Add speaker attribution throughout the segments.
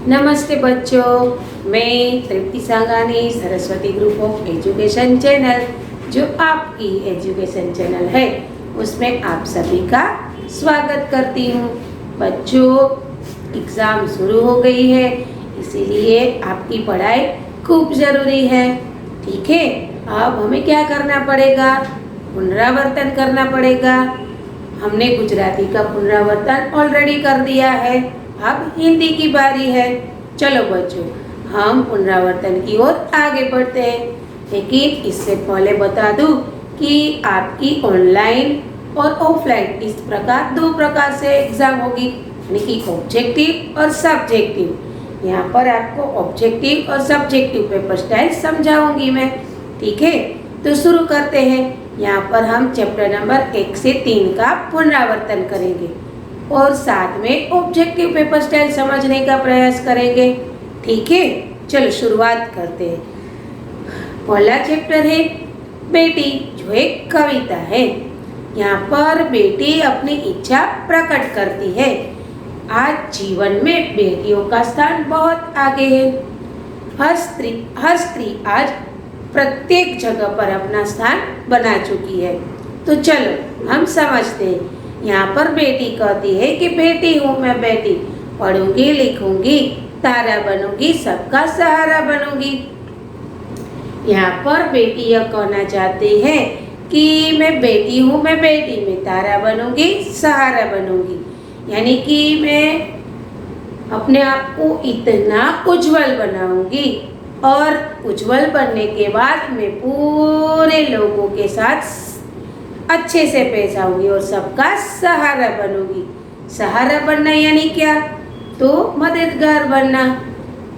Speaker 1: नमस्ते बच्चों, मैं Tripti Sangani Saraswati group of education channel जो आपकी एजुकेशन चैनल है उसमें आप सभी का स्वागत करती हूँ। बच्चों, एग्ज़ाम शुरू हो गई है, इसीलिए आपकी पढ़ाई खूब ज़रूरी है। ठीक है, अब हमें क्या करना पड़ेगा? पुनरावर्तन करना पड़ेगा। हमने गुजराती का पुनरावर्तन ऑलरेडी कर दिया है, अब हिंदी की बारी है। चलो बच्चों, हम पुनरावर्तन की ओर आगे बढ़ते हैं, लेकिन इससे पहले बता दूं कि आपकी ऑनलाइन और ऑफलाइन इस प्रकार दो प्रकार से एग्ज़ाम होगी, यानी कि ऑब्जेक्टिव और सब्जेक्टिव। यहाँ पर आपको ऑब्जेक्टिव और सब्जेक्टिव पेपर स्टाइल समझाऊंगी मैं। ठीक है, तो शुरू करते हैं। यहाँ पर हम चैप्टर नंबर 1 से 3 का पुनरावर्तन करेंगे और साथ में ऑब्जेक्टिव पेपर स्टाइल समझने का प्रयास करेंगे। ठीक है, चलो शुरुआत करते हैं। पहला चैप्टर है बेटी, जो एक कविता है। यहाँ पर बेटी अपनी इच्छा प्रकट करती है। आज जीवन में बेटियों का स्थान बहुत आगे है। हर स्त्री आज प्रत्येक जगह पर अपना स्थान बना चुकी है। तो चलो हम समझते हैं। यहाँ पर बेटी कहती है कि बेटी हूँ मैं बेटी, पढ़ूंगी लिखूंगी, तारा बनूंगी, सबका सहारा बनूंगी। यहाँ पर बेटी यह कहना चाहती है कि मैं बेटी हूँ मैं बेटी, मैं तारा बनूंगी, सहारा बनूंगी, यानी कि मैं अपने आप को इतना उज्जवल बनाऊंगी और उज्जवल बनने के बाद मैं पूरे लोगों के साथ अच्छे से पेश आऊंगी और सबका सहारा बनूंगी। सहारा बनना यानी क्या? तो मददगार बनना।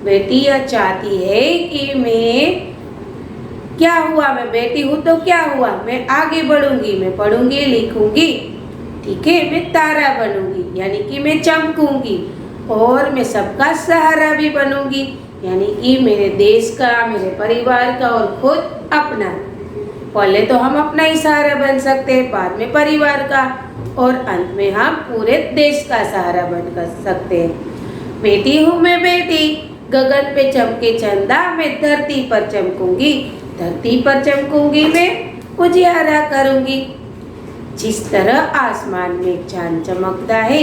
Speaker 1: बेटी यह चाहती है कि मैं क्या हुआ, मैं बेटी हूँ तो क्या हुआ, मैं आगे बढ़ूंगी, मैं पढ़ूंगी लिखूंगी। ठीक है, मैं तारा बनूंगी, यानी कि मैं चमकूंगी और मैं सबका सहारा भी बनूंगी, यानी कि मेरे देश का, मेरे परिवार का और खुद अपना। पहले तो हम अपना ही सहारा बन सकते हैं, बाद में परिवार का और अंत में हम पूरे देश का सहारा बन कर सकते हैं। बेटी हूँ मैं बेटी, गगन पे चमके चंदा, मैं धरती पर चमकूंगी, धरती पर चमकूंगी, मैं उजियारा करूंगी। जिस तरह आसमान में चांद चमकता है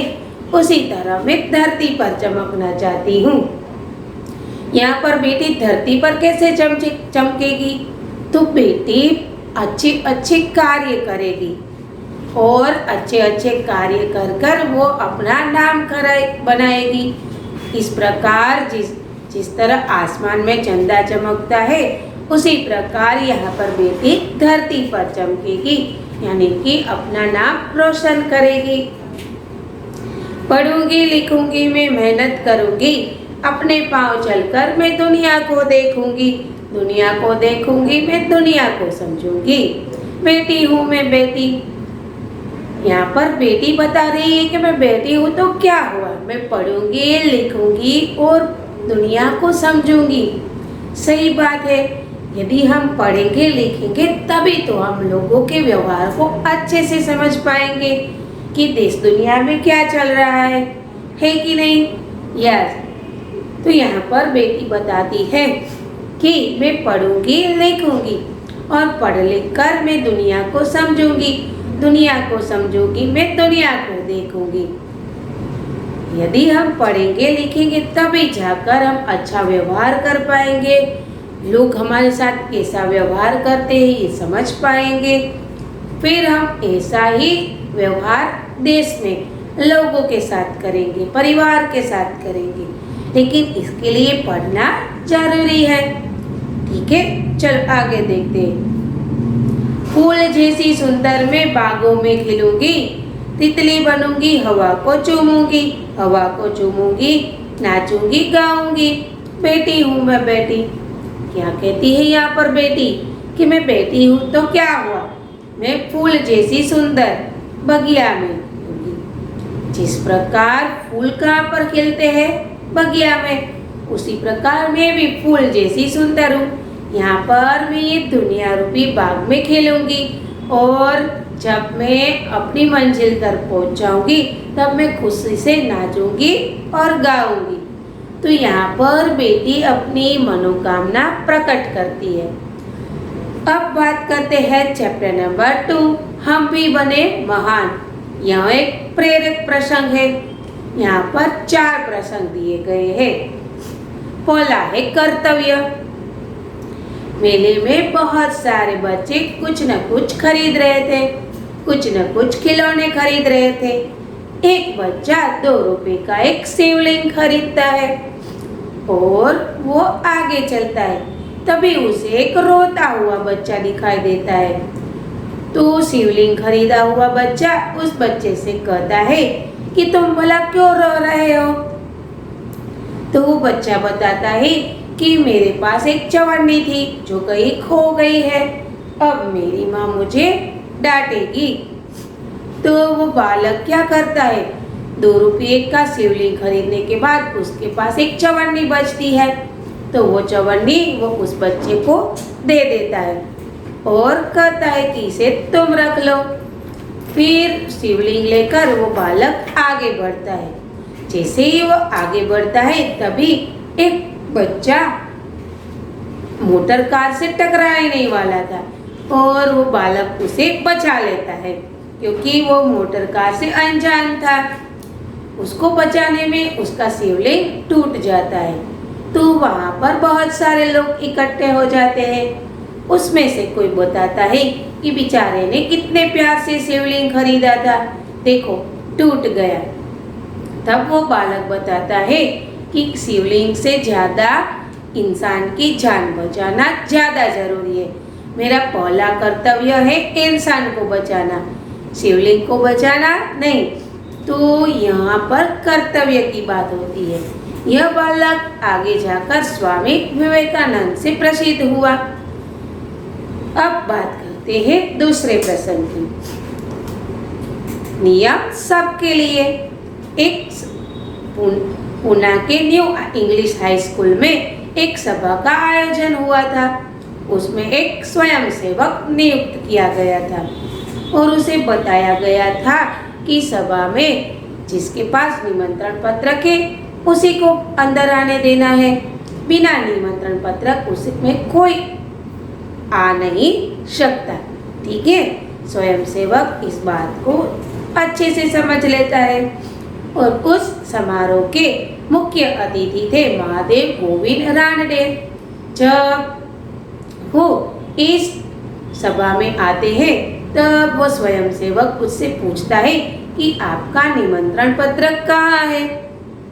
Speaker 1: उसी तरह मैं धरती पर चमकना चाहती हूँ। यहाँ पर बेटी धरती पर कैसे चमकेगी? तो बेटी अच्छे अच्छे कार्य करेगी और अच्छे अच्छे कार्य कर कर वो अपना नाम बनाएगी। इस प्रकार जिस तरह आसमान में चंदा चमकता है उसी प्रकार यहाँ पर बेटी धरती पर चमकेगी, यानी कि अपना नाम रोशन करेगी। पढ़ूंगी लिखूंगी, मैं मेहनत करूंगी, अपने पांव चलकर मैं दुनिया को देखूंगी, दुनिया को देखूंगी, मैं दुनिया को समझूंगी। बेटी हूँ मैं बेटी। यहाँ पर बेटी बता रही है कि मैं बेटी हूँ तो क्या हुआ, मैं पढ़ूंगी लिखूंगी और दुनिया को समझूंगी। सही बात है, यदि हम पढ़ेंगे लिखेंगे तभी तो हम लोगों के व्यवहार को अच्छे से समझ पाएंगे कि देश दुनिया में क्या चल रहा है कि नहीं। यस, तो यहाँ पर बेटी बताती है कि मैं पढ़ूंगी लिखूंगी और पढ़ लिख कर मैं दुनिया को समझूंगी, दुनिया को समझूंगी, मैं दुनिया को देखूंगी। यदि हम पढ़ेंगे लिखेंगे तभी जाकर हम अच्छा व्यवहार कर पाएंगे, लोग हमारे साथ कैसा व्यवहार करते हैं ये समझ पाएंगे। फिर हम ऐसा ही व्यवहार देश में लोगों के साथ करेंगे, परिवार के साथ करेंगे, लेकिन इसके लिए पढ़ना जरूरी है। ठीक है, चल आगे देखते हैं। फूल जैसी सुंदर मैं बागों में खिलूंगी, तितली बनूंगी, हवा को चूमूंगी, हवा को चूमूंगी, नाचूंगी गाऊंगी। बेटी हूँ मैं बेटी। क्या कहती है यहाँ पर बेटी कि मैं बेटी हूँ तो क्या हुआ, मैं फूल जैसी सुंदर बगिया में होंगी। जिस प्रकार फूल कहाँ पर खिलते हैं? बगिया में। उसी प्रकार मैं भी फूल जैसी सुंदर हूँ। यहाँ पर मैं ये दुनिया रूपी बाग में खेलूंगी और जब मैं अपनी मंजिल तक पहुँच जाऊंगी तब मैं खुशी से नाचूंगी और गाऊंगी। तो यहाँ पर बेटी अपनी मनोकामना प्रकट करती है। अब बात करते हैं चैप्टर नंबर 2, हम भी बने महान। यह एक प्रेरक प्रसंग है। यहाँ पर 4 प्रसंग दिए गए हैं। पहला है कर्तव्य। मेले में बहुत सारे बच्चे कुछ न कुछ खरीद रहे थे, कुछ न कुछ खिलौने खरीद रहे थे। एक बच्चा 2 रुपए का एक शिवलिंग खरीदता है और वो आगे चलता है। तभी उसे एक रोता हुआ बच्चा दिखाई देता है। तो शिवलिंग खरीदा हुआ बच्चा उस बच्चे से कहता है कि तुम भला क्यों रो रहे हो? तो वो बच्चा बताता है कि मेरे पास एक चवन्नी थी जो कहीं खो गई है, अब मेरी माँ मुझे डांटेगी। तो वो बालक क्या करता है, 2 रुपये का शिवलिंग खरीदने के बाद उसके पास एक चवन्नी बचती है, तो वो चवन्नी वो उस बच्चे को दे देता है और कहता है कि इसे तुम रख लो। फिर शिवलिंग लेकर वो बालक आगे बढ़ता है। जैसे ही वो आगे बढ़ता है तभी एक बच्चा मोटर कार से टकराने नहीं वाला था और वो बालक उसे बचा लेता है, क्योंकि वो मोटर कार से अनजान था। उसको बचाने में उसका शिवलिंग टूट जाता है। तो वहाँ पर बहुत सारे लोग इकट्ठे हो जाते हैं। उसमें से कोई बताता है कि बेचारे ने कितने प्यार से शिवलिंग खरीदा था, देखो टूट गया। तब वो बालक बताता है कि शिवलिंग से ज़्यादा इंसान की जान बचाना ज़्यादा जरूरी है। मेरा पहला कर्तव्य है इंसान को बचाना, शिवलिंग को बचाना नहीं। तो यहाँ पर कर्तव्य की बात होती है। यह बालक आगे जाकर स्वामी विवेकानंद से प्रसिद्ध हुआ। अब बात करते हैं दूसरे प्रसंग की। नियम सबके लिए। एक पूना के न्यू इंग्लिश हाई स्कूल में एक सभा का आयोजन हुआ था। उसमें एक स्वयंसेवक नियुक्त किया गया था और उसे बताया गया था कि सभा में जिसके पास निमंत्रण पत्रक है उसी को अंदर आने देना है। बिना निमंत्रण पत्रक उसमें कोई आ नहीं सकता। ठीक है, स्वयंसेवक इस बात को अच्छे से समझ लेता है। और उस समारोह के मुख्य अतिथि थे महादेव गोविंद रानडे। जब वो इस सभा में आते हैं तब वो स्वयंसेवक उससे पूछता है कि आपका निमंत्रण पत्रक कहाँ है?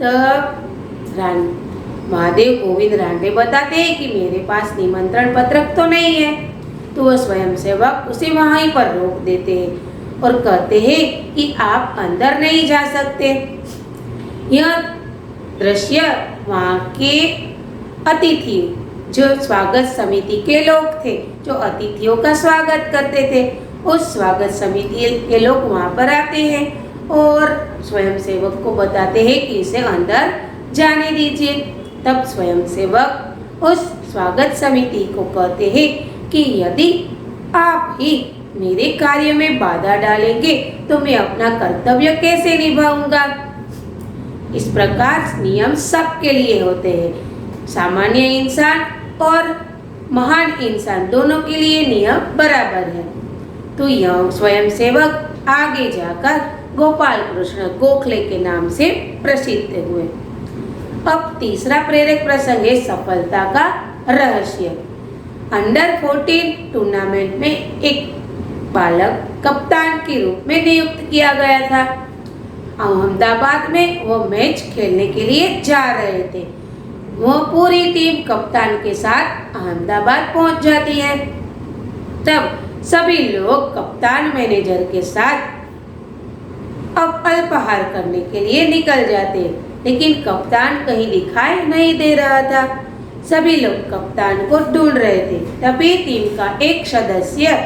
Speaker 1: तब महादेव गोविंद रानडे बताते हैं कि मेरे पास निमंत्रण पत्रक तो नहीं है। तो वह स्वयंसेवक उसे वहीं पर रोक देते हैं और कहते हैं कि आप अंदर नहीं जा सकते। यह दृश्य वहाँ के अतिथि जो स्वागत समिति के लोग थे, जो अतिथियों का स्वागत करते थे, उस स्वागत समिति के लोग वहाँ पर आते हैं और स्वयंसेवक को बताते हैं कि इसे अंदर जाने दीजिए। तब स्वयंसेवक उस स्वागत समिति को कहते हैं कि यदि आप ही मेरे कार्य में बाधा डालेंगे तो मैं अपना कर्तव्य कैसे निभाऊंगा। इस प्रकार नियम सबके लिए होते हैं। सामान्य इंसान और महान इंसान दोनों के लिए नियम बराबर है। तो यह स्वयंसेवक आगे जाकर गोपाल कृष्ण गोखले के नाम से प्रसिद्ध हुए। अब तीसरा प्रेरक प्रसंग है सफलता का रहस्य। अंडर 14 टूर्नामेंट में एक बालक कप्तान के रूप में नियुक्त किया गया था। अहमदाबाद में वो मैच खेलने के लिए जा रहे थे। वो पूरी टीम कप्तान के साथ अहमदाबाद पहुंच जाती है। तब सभी लोग कप्तान मैनेजर के साथ अब अल्पाहार करने के लिए निकल जाते, लेकिन कप्तान कहीं दिखाई नहीं दे रहा था। सभी लोग कप्तान को ढूंढ रहे थे। तभी टीम का एक सदस्य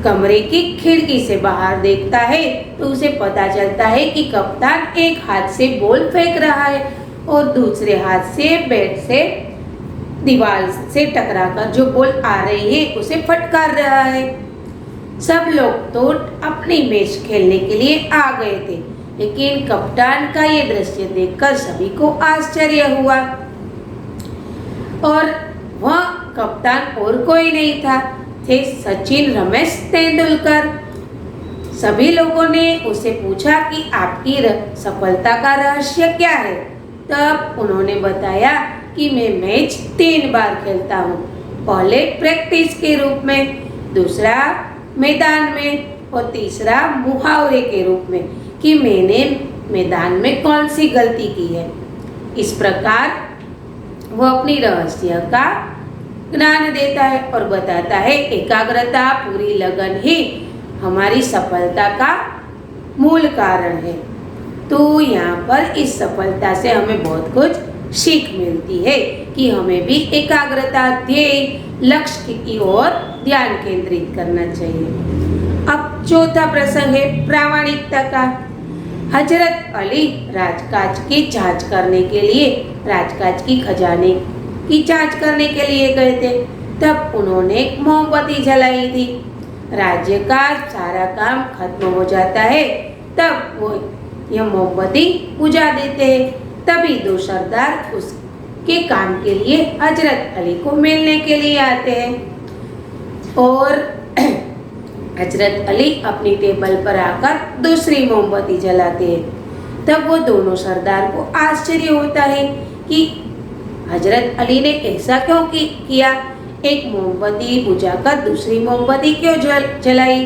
Speaker 1: कमरे की खिड़की से बाहर देखता है तो उसे पता चलता है कि कप्तान एक हाथ से बॉल फेंक रहा है और दूसरे हाथ से बैट से दीवार से टकराकर जो बॉल आ रही है उसे फटकार रहा है। सब लोग तो अपनी मैच खेलने के लिए आ गए थे, लेकिन कप्तान का ये दृश्य देखकर सभी को आश्चर्य हुआ। और वह कप्तान और कोई नहीं था, थे सचिन रमेश तेंदुलकर। सभी लोगों ने उसे पूछा कि आपकी सफलता का रहस्य क्या है। तब उन्होंने बताया कि मैं मैच 3 बार खेलता हूँ, पहले प्रैक्टिस के रूप में, दूसरा मैदान में और तीसरा मुहावरे के रूप में कि मैंने मैदान में कौन सी गलती की है। इस प्रकार वह अपनी रहस्य का ज्ञान देता है और बताता है एकाग्रता, पूरी लगन ही हमारी सफलता का मूल कारण है। तो यहाँ पर इस सफलता से हमें बहुत कुछ सीख मिलती है कि हमें भी एकाग्रता, ध्येय, लक्ष्य की ओर ध्यान केंद्रित करना चाहिए। अब चौथा प्रसंग है प्रामाणिकता का। हजरत अली राजकाज की जांच करने के लिए, राजकाज की खजाने की जांच करने के लिए गए थे। तब उन्होंने एक मोमबत्ती जलाई थी। राज्य का सारा काम खत्म हो जाता है, तब वो यह मोमबत्ती बुझा देते हैं। तभी 2 सरदार उसके काम के लिए हजरत अली को मिलने के लिए आते हैं और हजरत अली अपनी टेबल पर आकर दूसरी मोमबत्ती जलाते हैं। तब वो दोनों सरदार को आश्चर्य होता है कि हजरत अली ने ऐसा क्यों किया, एक मोमबत्ती बुझाकर दूसरी मोमबत्ती क्यों जलाई।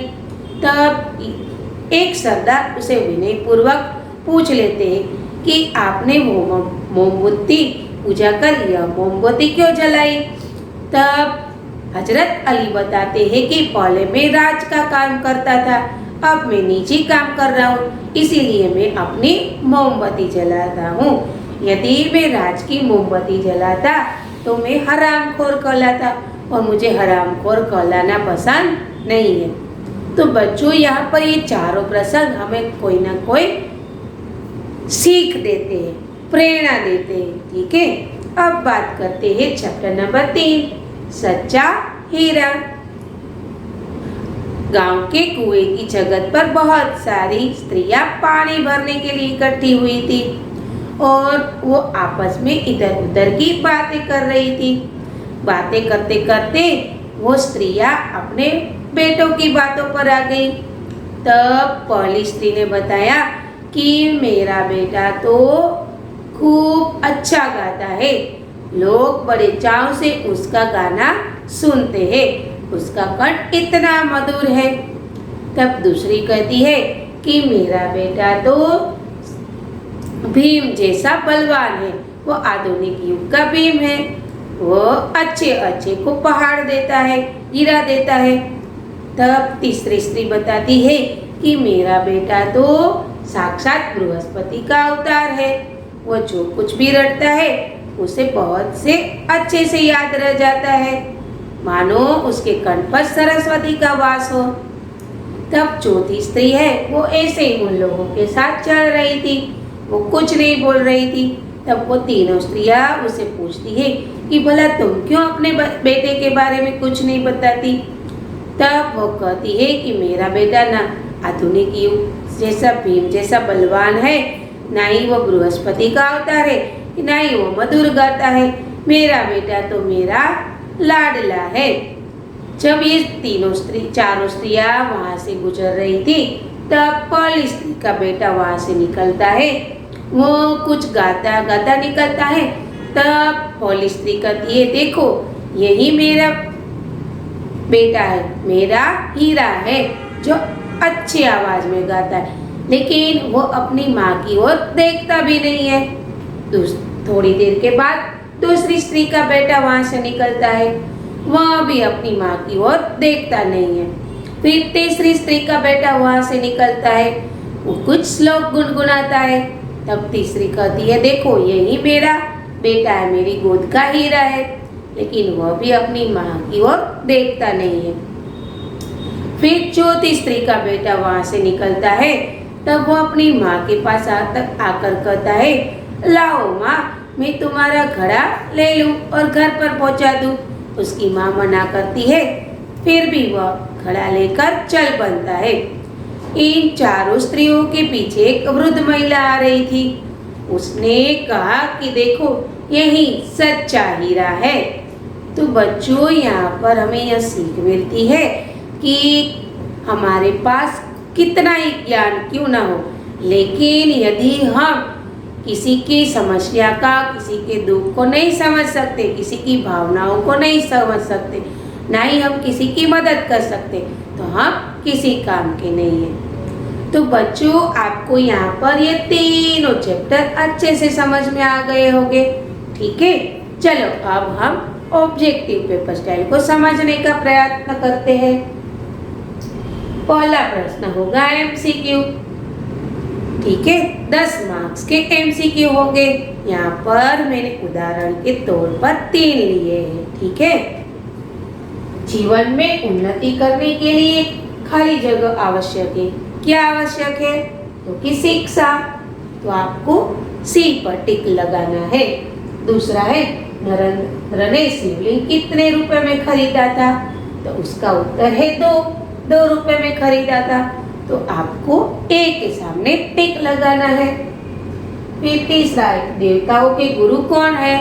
Speaker 1: तब एक सरदार उसे विनय पूर्वक पूछ लेते हैं कि आपने वो मोमबत्ती बुझाकर यह मोमबत्ती क्यों जलाई। तब हजरत अली बताते हैं कि पहले मैं राज का काम करता था, अब मैं निजी काम कर रहा हूँ, इसीलिए मैं अपनी मोमबत्ती जलाता हूँ। यदि मैं राज की मोमबत्ती जलाता तो मैं हरामखोर कहलाता और मुझे हरामखोर कहलाना पसंद नहीं है। तो बच्चों, यहाँ पर ये चारों प्रसंग हमें कोई ना कोई सीख देते हैं, प्रेरणा देते हैं। ठीक है, अब बात करते हैं चैप्टर नंबर 3, सच्चा हीरा। गांव के कुएं की जगत पर बहुत सारी स्त्रियां पानी भरने के लिए इकट्ठी हुई थी और वो आपस में इधर उधर की बातें कर रही थी। बातें करते करते वो स्त्रियां अपने बेटों की बातों पर आ गई। तब पहली स्त्री ने बताया कि मेरा बेटा तो खूब अच्छा गाता है, लोग बड़े चाव से उसका गाना सुनते हैं, उसका कंठ इतना मधुर है। तब दूसरी कहती है कि मेरा बेटा तो भीम जैसा बलवान है, वो आधुनिक युग का भीम है, वो अच्छे अच्छे को पहाड़ देता है, हीरा देता है। तब तीसरी स्त्री बताती है कि मेरा बेटा तो साक्षात बृहस्पति का अवतार है, वो जो कुछ भी रटता है उसे बहुत से अच्छे से याद रह जाता है, मानो उसके कंठ पर सरस्वती का वास हो। तब चौथी स्त्री है, वो ऐसे ही उन लोगों के साथ चल रही थी, वो कुछ नहीं बोल रही थी। तब वो तीनों स्त्रियां उसे पूछती है कि भला तुम क्यों अपने बेटे के बारे में कुछ नहीं बताती। तब वो कहती है कि मेरा बेटा ना आधुनिक युग जैसा भीम जैसा बलवान है, ना ही वो बृहस्पति का अवतार है, ना ही वो मधुर गाता है, मेरा बेटा तो मेरा लाडला है। जब ये चारों स्त्रियां वहां से गुजर रही थी, तब पहली स्त्री का बेटा वहां से निकलता है, वो कुछ गाता गाता निकलता है। तब पहली स्त्री कहती है, देखो यही मेरा बेटा है, मेरा हीरा है जो अच्छी आवाज में गाता है, लेकिन वो अपनी माँ की ओर देखता भी नहीं है। थोड़ी देर के बाद दूसरी स्त्री का बेटा वहां से निकलता है, वह भी अपनी माँ की ओर देखता नहीं है। फिर तीसरी स्त्री का बेटा वहां से निकलता है, वो कुछ श्लोक गुनगुनाता है। तब तीसरी कहती है, देखो यही मेरा बेटा है, मेरी गोद का हीरा है, लेकिन वह भी अपनी माँ की ओर देखता नहीं है। फिर चौथी स्त्री का बेटा वहां से निकलता है, तब वो अपनी माँ के पास आकर कहता है, लाओ माँ, मैं तुम्हारा घड़ा ले लूं और घर पर पहुंचा दूं। उसकी माँ मना करती है, फिर भी वह घड़ा लेकर चल बनता है। इन चारों स्त्रियों के पीछे एक वृद्ध महिला आ रही थी। उसने कहा कि देखो, यही सच्चा हीरा है। तो बच्चों, यहाँ पर हमें यह सीख मिलती है कि हमारे पास कितना ही ज्ञान क्यों ना हो, लेकिन यदि हम किसी की समस्या का, किसी के दुख को नहीं समझ सकते, किसी की भावनाओं को नहीं समझ सकते, ना ही हम किसी की मदद कर सकते, तो हम किसी काम के नहीं हैं। तो बच्चों, आपको यहाँ पर ये तीनों चैप्टर अच्छे से समझ में आ गए होंगे। ठीक है, चलो अब हम ऑब्जेक्टिव पेपर स्टाइल को समझने का प्रयत्न करते हैं। पहला प्रश्न होगा एमसीक्यू। ठीक है, 10 मार्क्स के एमसीक्यू होंगे। यहाँ पर मैंने उदाहरण के तौर पर 3 लिए हैं। ठीक है, जीवन में उन्नति करने के लिए खाली जगह आवश्यक है। क्या आवश्यक है? तो कि शिक्षा। तो आपको सी पर टिक लगाना है। दूसरा है, नरेंद्र ने शिवलिंग कितने रुपए में खरीदा था? तो उसका उत्तर है 2 रुपए में खरीदा था। तो आपको ए के सामने टिक लगाना है। फिर तीसरा है, देवताओं के गुरु कौन है?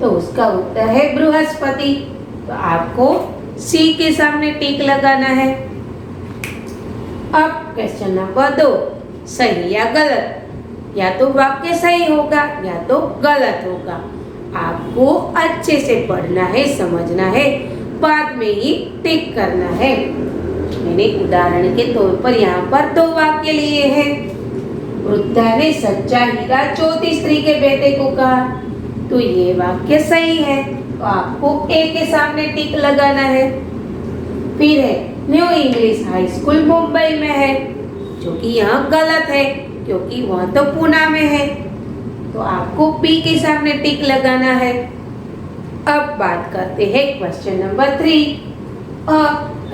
Speaker 1: तो उसका उत्तर है बृहस्पति। तो आपको सी के सामने टिक लगाना है। अब क्वेश्चन नंबर 2, सही या गलत? या तो वाक्य सही होगा या तो गलत होगा। आपको अच्छे से पढ़ना है, समझना है, बाद में ही टिक करना है। मैंने उदाहरण के तौर पर यहाँ पर 2 वाक्य लिए हैं। वृद्धा ने सच्चा हीरा चौथी स्त्री के बेटे को कहा। तो ये वाक्य सही है, तो आपको ए के सामने टिक लगाना है। फिर है, new English high school Mumbai में है, जो कि यहाँ गलत है क्योंकि वह तो पुणे में है। तो आपको पी के सामने टिक लगाना है। अब बात करते हैं क्वेश्चन नंबर 3,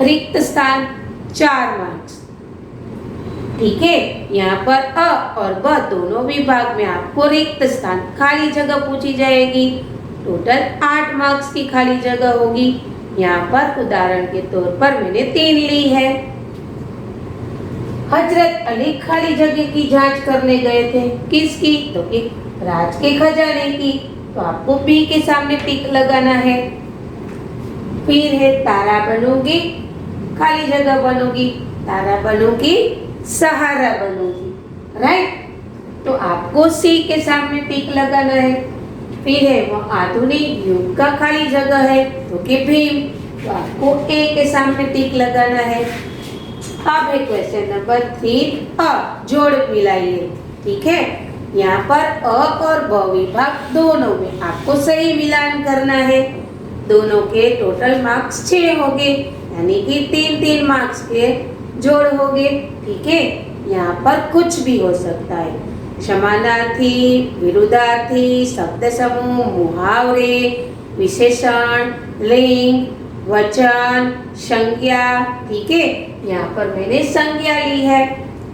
Speaker 1: रिक्त स्थान 4 मार्क्स। ठीक है, यहाँ पर अ और ब दोनों विभाग में आपको रिक्त स्थान, खाली जगह पूछी जाएगी। टोटल 8 मार्क्स की खाली जगह होगी। यहाँ पर उदाहरण के तौर पर मैंने 3 ली है। हजरत अली खाली जगह की जांच करने गए थे। किसकी? तो कि राज के खजाने की। तो आपको बी के सामने टिक लगाना है। फिर है, तारा बनूंगी, खाली जगह बनूंगी, तारा बनूंगी, सहारा बनूंगी। राइट, तो आपको सी के सामने टिक लगाना है। फिर है, वो आधुनिक युग का खाली जगह है, तो कि भीम। तो आपको ए के सामने टिक लगाना है। अब है क्वेश्चन नंबर 3, जोड़ मिलाइए। ठीक है, यहाँ पर अ और ब विभाग दोनों में आपको सही मिलान करना है। दोनों के टोटल मार्क्स 6 होंगे, यानी कि 3-3 मार्क्स के जोड़ होंगे। ठीक है, यहाँ पर कुछ भी हो सकता है, समानार्थी, विरुद्धार्थी, शब्द समूह, मुहावरे, विशेषण, लिंग, वचन, संज्ञा। ठीक है, यहाँ पर मैंने संज्ञा ली है।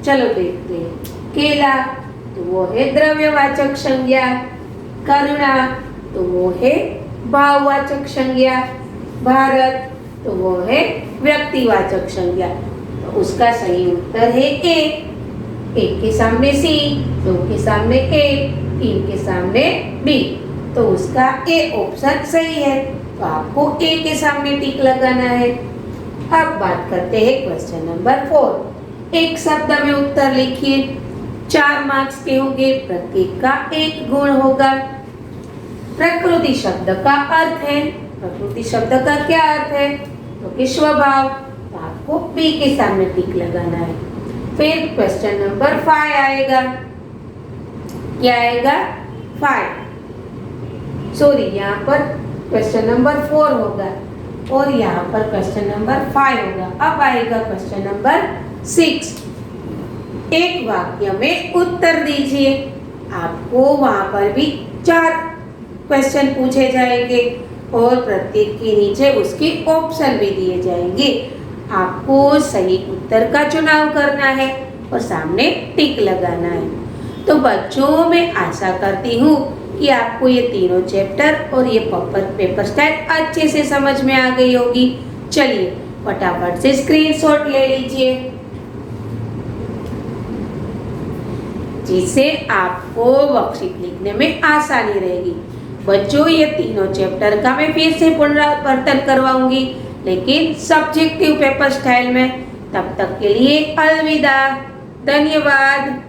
Speaker 1: चलो देखते हैं। केला, तो वो है द्रव्यवाचक संज्ञा। करुणा, तो वो है भाववाचक संज्ञा। भारत, तो वो है व्यक्तिवाचक संज्ञा। तो उसका सही उत्तर है ए। एक के सामने सी, 2 के सामने ए, 3 के सामने बी। तो उसका ए ऑप्शन सही है, तो आपको ए के सामने टिक लगाना है। अब बात करते हैं क्वेश्चन नंबर 4। एक शब्द में उत्तर लिखिए। 4 मार्क्स के होंगे, प्रत्येक का 1 गुण होगा। प्रकृति शब्द का अर्थ है, प्रकृति शब्द का क्या अर्थ है? तो कि स्वभाव। तो आपको बी के सामने टिक लगाना है। फिर क्वेश्चन नंबर 5 आएगा। क्या आएगा? 5, सॉरी, यहाँ पर क्वेश्चन नंबर 4 होगा और यहाँ पर क्वेश्चन नंबर 5 होगा। अब आएगा क्वेश्चन नंबर 6। एक वाक्य में उत्तर दीजिए। आपको वहां पर भी 4 क्वेश्चन पूछे जाएंगे और प्रत्येक के नीचे उसके ऑप्शन भी दिए जाएंगे। आपको सही उत्तर का चुनाव करना है और सामने टिक लगाना है। तो बच्चों, मैं आशा करती हूँ कि आपको ये तीनों चैप्टर और ये पेपर स्टाइल अच्छे से समझ में आ गई होगी। चलिए फटाफट से स्क्रीनशॉट ले लीजिए। जिससे आपको वर्कशीट लिखने में आसानी रहेगी। बच्चों, ये तीनों चैप्टर का मैं फिर से पुनरावर्तन करवाऊंगी, लेकिन सब्जेक्टिव पेपर स्टाइल में। तब तक के लिए अलविदा। धन्यवाद।